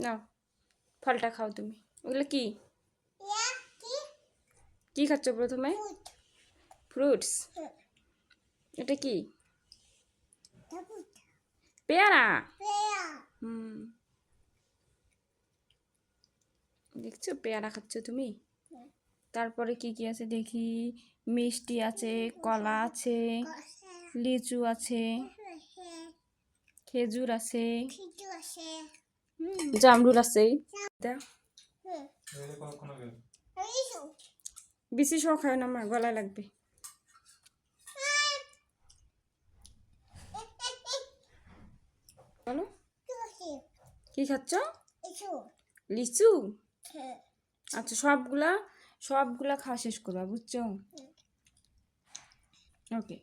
নাও ফলটা খাও তুমি। ওগুলো কি কি খাচ্ছ প্রথমে? ফ্রুটস। এটা কি? পেয়ারা। হুম, দেখছো পেয়ারা খাচ্ছ তুমি। তারপরে কি কি আছে দেখি। মিষ্টি আছে, কলা আছে, লিচু আছে, খেজুর আছে, জামরুল আছে। বেশি সহ খায় না, আমার গলায় লাগবে। বলো কি খাচ্ছ? লিচু। আচ্ছা, সবগুলা সবগুলা খাওয়া শেষ করবা, বুঝছো? ওকে।